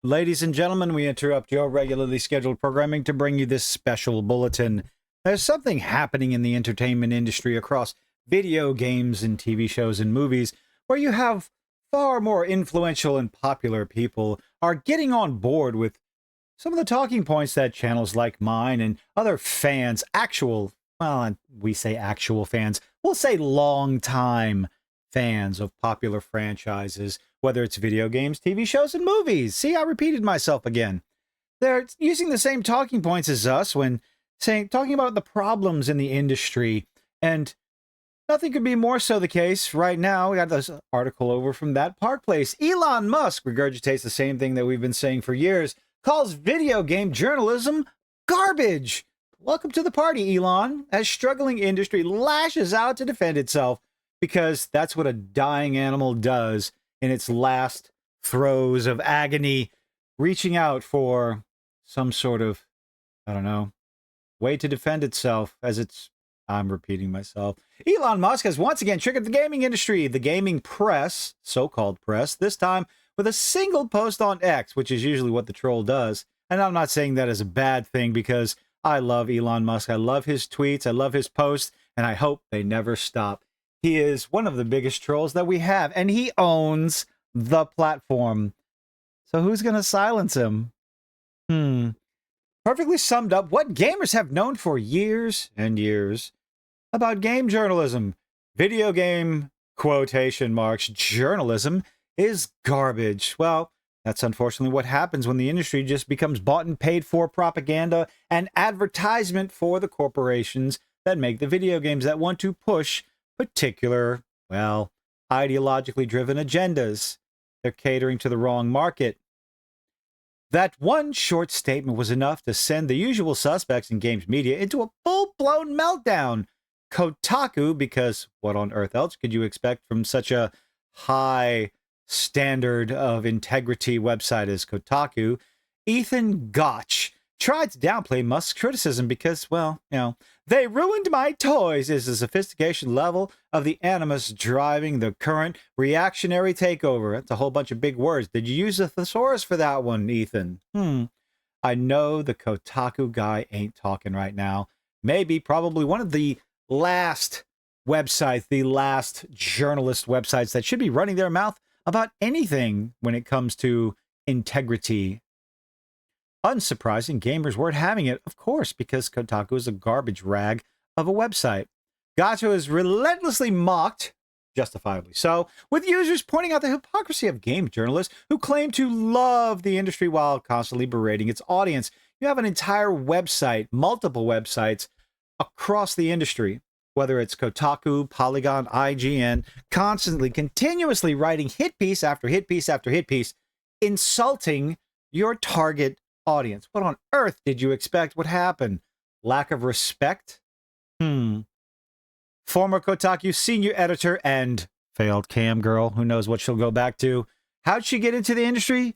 Ladies and gentlemen, we interrupt your regularly scheduled programming to bring you this special bulletin. There's something happening in the entertainment industry across video games and TV shows and movies where you have far more influential and popular people are getting on board with some of the talking points that channels like mine and other fans, we say actual fans, we'll say long-time fans of popular franchises, whether it's video games, TV shows, and movies. See, I repeated myself again. They're using the same talking points as us when talking about the problems in the industry, and nothing could be more so the case right now. We got this article over from that Park Place. Elon Musk regurgitates the same thing that we've been saying for years, calls video game journalism garbage. Welcome to the party, Elon, as struggling industry lashes out to defend itself, because that's what a dying animal does in its last throes of agony, reaching out for some sort of, way to defend itself I'm repeating myself. Elon Musk has once again triggered the gaming industry, the gaming press, so-called press, this time with a single post on X, which is usually what the troll does. And I'm not saying that as a bad thing, because I love Elon Musk. I love his tweets. I love his posts, and I hope they never stop. He is one of the biggest trolls that we have, and he owns the platform. So who's going to silence him? Perfectly summed up what gamers have known for years and years about game journalism. Video game, quotation marks, journalism is garbage. Well, that's unfortunately what happens when the industry just becomes bought and paid for propaganda and advertisement for the corporations that make the video games that want to push particular, ideologically driven agendas. They're catering to the wrong market. That one short statement was enough to send the usual suspects in games media into a full-blown meltdown. Kotaku, because what on earth else could you expect from such a high standard of integrity website as Kotaku? Ethan Gotch tried to downplay Musk's criticism because, they ruined my toys is the sophistication level of the animus driving the current reactionary takeover. That's a whole bunch of big words. Did you use a thesaurus for that one, Ethan? I know the Kotaku guy ain't talking right now. Probably one of the last websites, the last journalist websites that should be running their mouth about anything when it comes to integrity. Unsurprising, gamers weren't having it, of course, because Kotaku is a garbage rag of a website. Gato is relentlessly mocked, justifiably so, with users pointing out the hypocrisy of game journalists who claim to love the industry while constantly berating its audience. You have an entire website, multiple websites across the industry, whether it's Kotaku, Polygon, IGN, continuously writing hit piece after hit piece after hit piece, insulting your target audience. What on earth did you expect would happen? Lack of respect? Former Kotaku senior editor and failed cam girl, who knows what she'll go back to. How'd she get into the industry?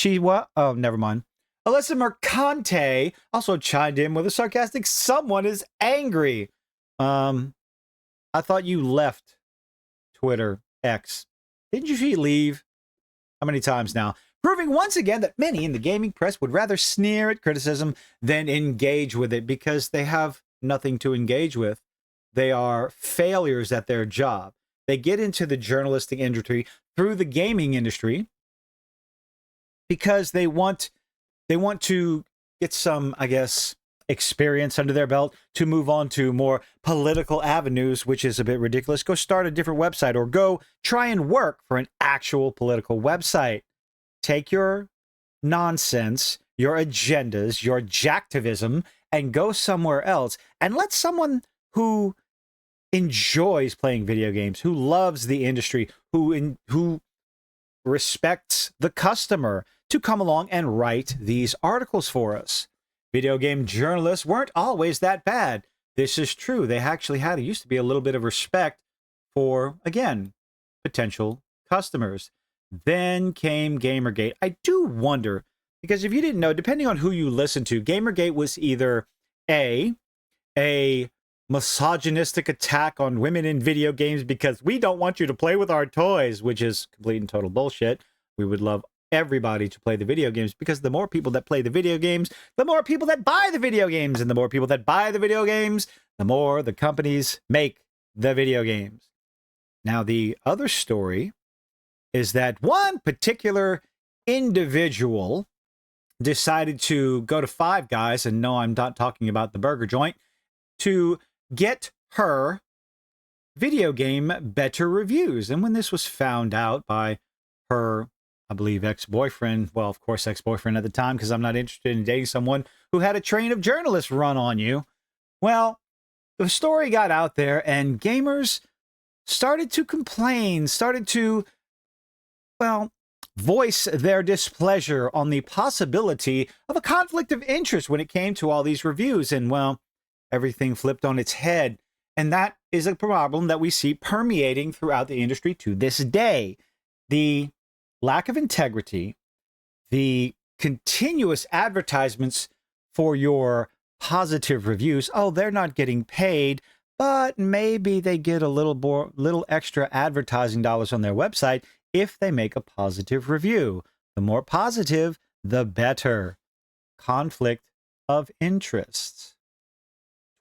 Oh, never mind. Alyssa Mercante also chimed in with a sarcastic, "Someone is angry." I thought you left Twitter, X. Didn't you leave? How many times now? Proving once again that many in the gaming press would rather sneer at criticism than engage with it, because they have nothing to engage with. They are failures at their job. They get into the journalistic industry through the gaming industry because they want to get some, experience under their belt to move on to more political avenues, which is a bit ridiculous. Go start a different website or go try and work for an actual political website. Take your nonsense, your agendas, your jacktivism, and go somewhere else. And let someone who enjoys playing video games, who loves the industry, who respects the customer, to come along and write these articles for us. Video game journalists weren't always that bad. This is true. They actually used to be a little bit of respect for, again, potential customers. Then came Gamergate. I do wonder, because if you didn't know, depending on who you listen to, Gamergate was either a misogynistic attack on women in video games because we don't want you to play with our toys, which is complete and total bullshit. We would love everybody to play the video games, because the more people that play the video games, the more people that buy the video games, and the more people that buy the video games, the more the companies make the video games. Now, the other story is that one particular individual decided to go to Five Guys, and no, I'm not talking about the burger joint, to get her video game better reviews. And when this was found out by her, I believe, ex-boyfriend, well, of course, ex-boyfriend at the time, because I'm not interested in dating someone who had a train of journalists run on you. Well, the story got out there, and gamers started to complain, started to, well, voice their displeasure on the possibility of a conflict of interest when it came to all these reviews. And, well, everything flipped on its head. And that is a problem that we see permeating throughout the industry to this day. The lack of integrity, the continuous advertisements for your positive reviews. Oh, they're not getting paid, but maybe they get a little extra advertising dollars on their website if they make a positive review. The more positive, the better. Conflict of interests.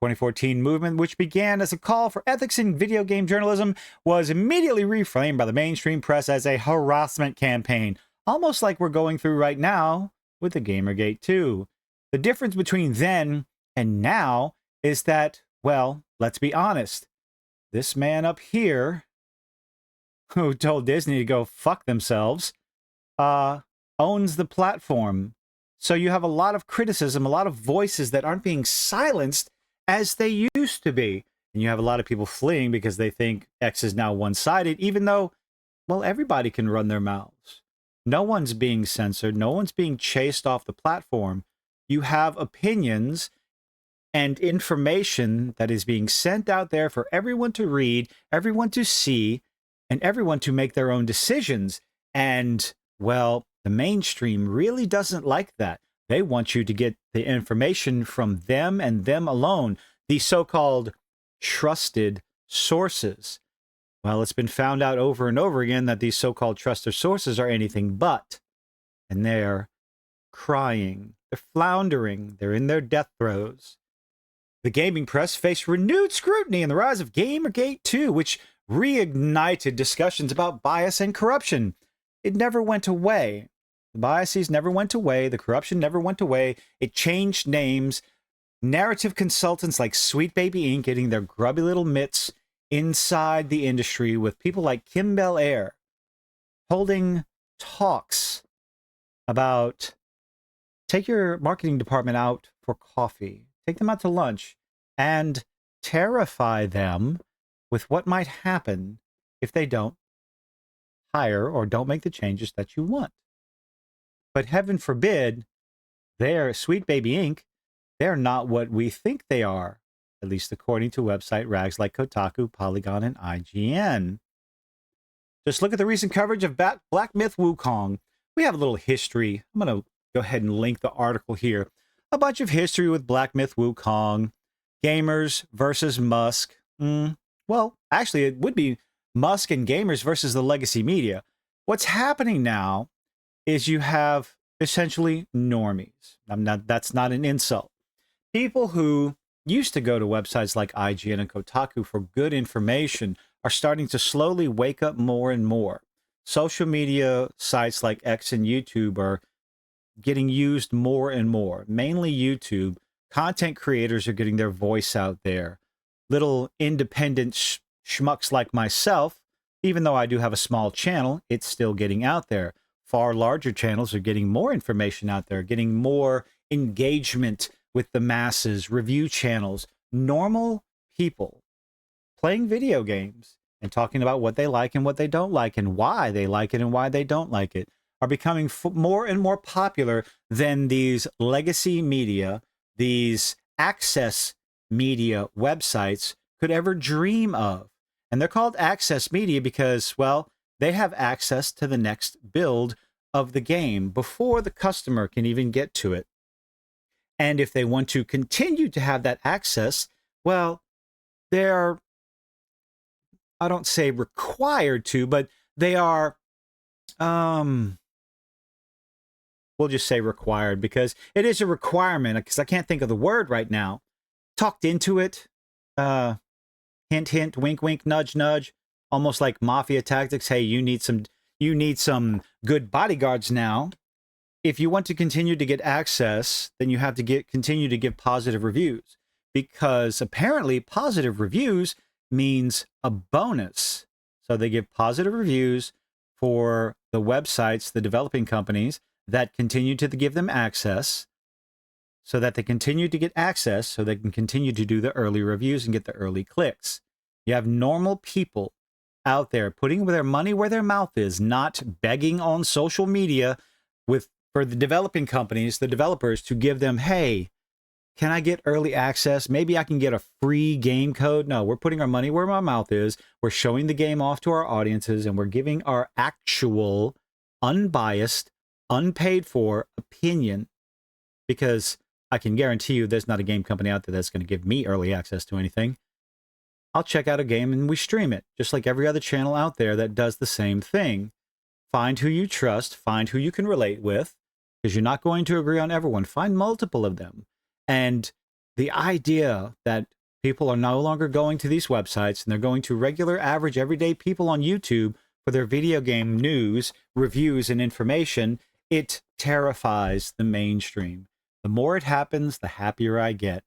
2014 movement, which began as a call for ethics in video game journalism, was immediately reframed by the mainstream press as a harassment campaign, almost like we're going through right now with the Gamergate 2. The difference between then and now is that, well, let's be honest, this man up here, who told Disney to go fuck themselves, owns the platform. So you have a lot of criticism, a lot of voices that aren't being silenced as they used to be. And you have a lot of people fleeing because they think X is now one-sided, even though, well, everybody can run their mouths. No one's being censored. No one's being chased off the platform. You have opinions and information that is being sent out there for everyone to read, everyone to see, and everyone to make their own decisions. And, well, the mainstream really doesn't like that. They want you to get the information from them and them alone, the so-called trusted sources. Well, it's been found out over and over again that these so-called trusted sources are anything but. And they're crying, they're floundering, they're in their death throes. The gaming press faced renewed scrutiny in the rise of Gamergate 2, which reignited discussions about bias and corruption. It never went away. The biases never went away. The corruption never went away. It changed names. Narrative consultants like Sweet Baby Inc. getting their grubby little mitts inside the industry with people like Kim Bel-Air holding talks about take your marketing department out for coffee, take them out to lunch, and terrify them with what might happen if they don't hire or don't make the changes that you want. But heaven forbid, they're Sweet Baby Inc. They're not what we think they are, at least according to website rags like Kotaku, Polygon, and IGN. Just look at the recent coverage of Black Myth Wukong. We have a little history. I'm going to go ahead and link the article here. A bunch of history with Black Myth Wukong. Gamers versus Musk. Well, actually, it would be Musk and gamers versus the legacy media. What's happening now is you have essentially normies. That's not an insult. People who used to go to websites like IGN and Kotaku for good information are starting to slowly wake up more and more. Social media sites like X and YouTube are getting used more and more. Mainly YouTube. Content creators are getting their voice out there. Little independent schmucks like myself, even though I do have a small channel, it's still getting out there. Far larger channels are getting more information out there, getting more engagement with the masses, review channels, normal people playing video games and talking about what they like and what they don't like and why they like it and why they don't like it are becoming more and more popular than these legacy media, these access media websites could ever dream of. And they're called access media because, well, they have access to the next build of the game before the customer can even get to it. And if they want to continue to have that access, well, they're, I don't say required to, but they are we'll just say required, because it is a requirement, because I can't think of the word right now. Talked into it. Hint, hint, wink, wink, nudge, nudge. Almost like mafia tactics. Hey, you need some good bodyguards now. If you want to continue to get access, then you have to continue to give positive reviews, because apparently positive reviews means a bonus. So they give positive reviews for the websites, the developing companies that continue to give them access, so that they continue to get access, so they can continue to do the early reviews and get the early clicks. You have normal people out there putting their money where their mouth is, not begging on social media for the developing companies, the developers, to give them, hey, can I get early access? Maybe I can get a free game code. No, we're putting our money where our mouth is. We're showing the game off to our audiences, and we're giving our actual, unbiased, unpaid for opinion. Because I can guarantee you there's not a game company out there that's going to give me early access to anything. I'll check out a game and we stream it, just like every other channel out there that does the same thing. Find who you trust, find who you can relate with, because you're not going to agree on everyone. Find multiple of them. And the idea that people are no longer going to these websites and they're going to regular, average, everyday people on YouTube for their video game news, reviews, and information, it terrifies the mainstream. The more it happens, the happier I get.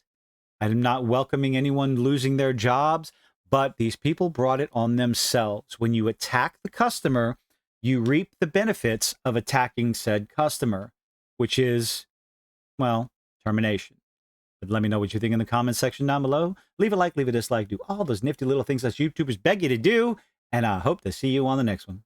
I'm not welcoming anyone losing their jobs, but these people brought it on themselves. When you attack the customer, you reap the benefits of attacking said customer, which is, well, termination. But let me know what you think in the comments section down below. Leave a like, leave a dislike, do all those nifty little things that YouTubers beg you to do, and I hope to see you on the next one.